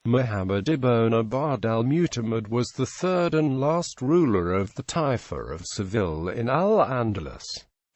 Muhammad ibn Abbad al-Mu'tamid was the third and last ruler of the taifa of Seville in Al-Andalus.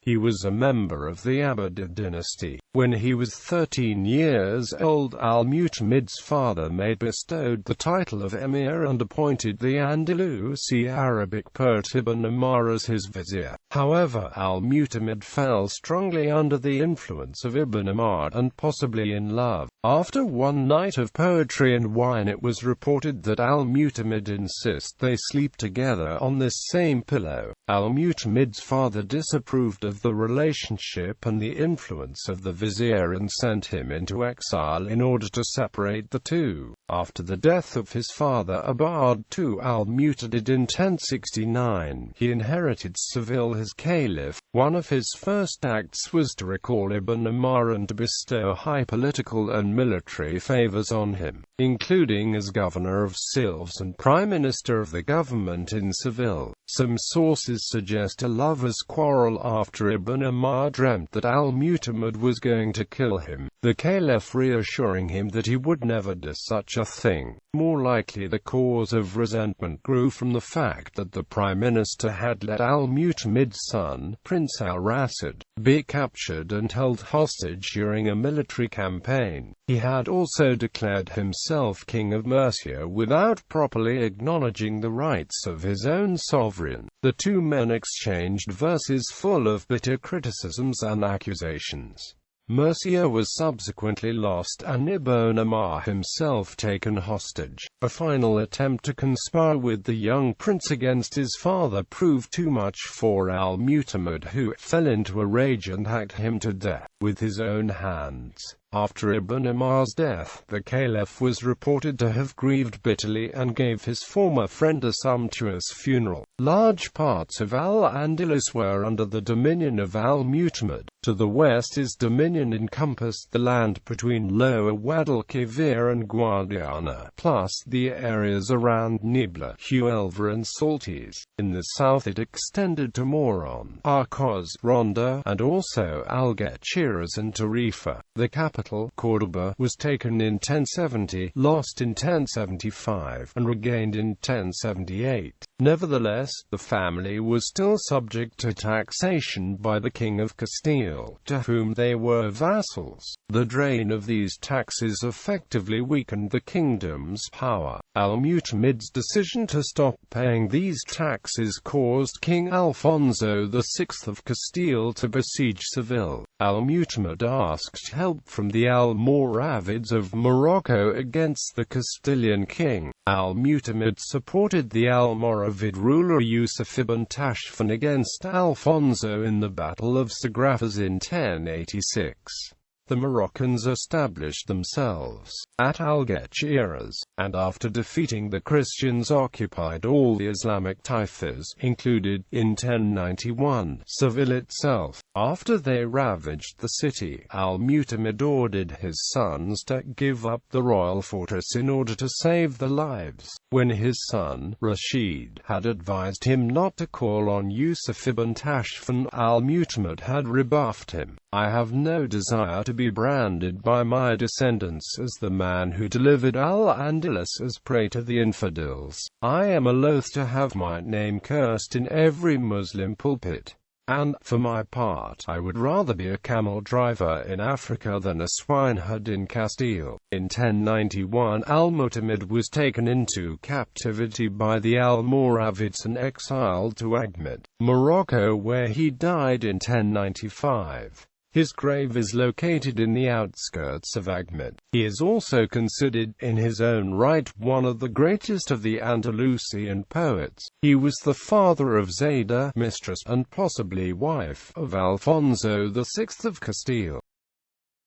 He was a member of the Abbadid dynasty. When he was 13 years old, al-Mu'tamid's father made bestowed the title of Emir and appointed the Andalusi Arabic poet Ibn Ammar as his vizier. However, al-Mu'tamid fell strongly under the influence of Ibn Ammar and possibly in love. After one night of poetry and wine, it was reported that al-Mu'tamid insists they sleep together on this same pillow. Al-Mu'tamid's father disapproved of the relationship and the influence of the vizier and sent him into exile in order to separate the two. After the death of his father Abbad II al-Mu'tamid in 1069, he inherited Seville as caliph. One of his first acts was to recall Ibn Ammar and to bestow high political and military favors on him, including as governor of Seville and prime minister of the government in Seville. Some sources suggest a lover's quarrel after Ibn Ammar dreamt that al-Mu'tamid was going to kill him, the caliph reassuring him that he would never do such a thing. More likely, the cause of resentment grew from the fact that the prime minister had let al-Mu'tamid's son, Prince al-Rasid, be captured and held hostage during a military campaign. He had also declared himself king of Mercia without properly acknowledging the rights of his own sovereign. The two men exchanged verses full of bitter criticisms and accusations. Mercia was subsequently lost and Ibn Ammar himself taken hostage. A final attempt to conspire with the young prince against his father proved too much for al-Mu'tamid, who fell into a rage and hacked him to death with his own hands. After Ibn Ammar's death, the caliph was reported to have grieved bitterly and gave his former friend a sumptuous funeral. Large parts of Al-Andalus were under the dominion of al-Mu'tamid. To the west his dominion encompassed the land between Lower Guadalquivir and Guadiana, plus the areas around Nibla-Huelva and Saltes. In the south it extended to Moron, Arcos, Ronda, and also Algeciras and Tarifa. The capital, Córdoba, was taken in 1070, lost in 1075, and regained in 1078. Nevertheless, the family was still subject to taxation by the King of Castile, to whom they were vassals. The drain of these taxes effectively weakened the kingdom's power. Al-Mu'tamid's decision to stop paying these taxes caused King Alfonso VI of Castile to besiege Seville. Al-Mu'tamid asked help from the Almoravids of Morocco against the Castilian king. Al-Mu'tamid supported the Almoravid ruler Yusuf ibn Tashfin against Alfonso in the Battle of Sagrafas in 1086. The Moroccans established themselves at Algeciras, and after defeating the Christians occupied all the Islamic taifas, included, in 1091, Seville itself. After they ravaged the city, al-Mu'tamid ordered his sons to give up the royal fortress in order to save the lives. When his son, Rashid, had advised him not to call on Yusuf ibn Tashfin, al-Mu'tamid had rebuffed him. "I have no desire to be branded by my descendants as the man who delivered Al-Andalus as prey to the infidels. I am loath to have my name cursed in every Muslim pulpit. And, for my part, I would rather be a camel driver in Africa than a swineherd in Castile." In 1091, al-Mu'tamid was taken into captivity by the Almoravids and exiled to Aggmed, Morocco, where he died in 1095. His grave is located in the outskirts of Aggmed. He is also considered, in his own right, one of the greatest of the Andalusian poets. He was the father of Zaida, mistress, and possibly wife, of Alfonso VI of Castile.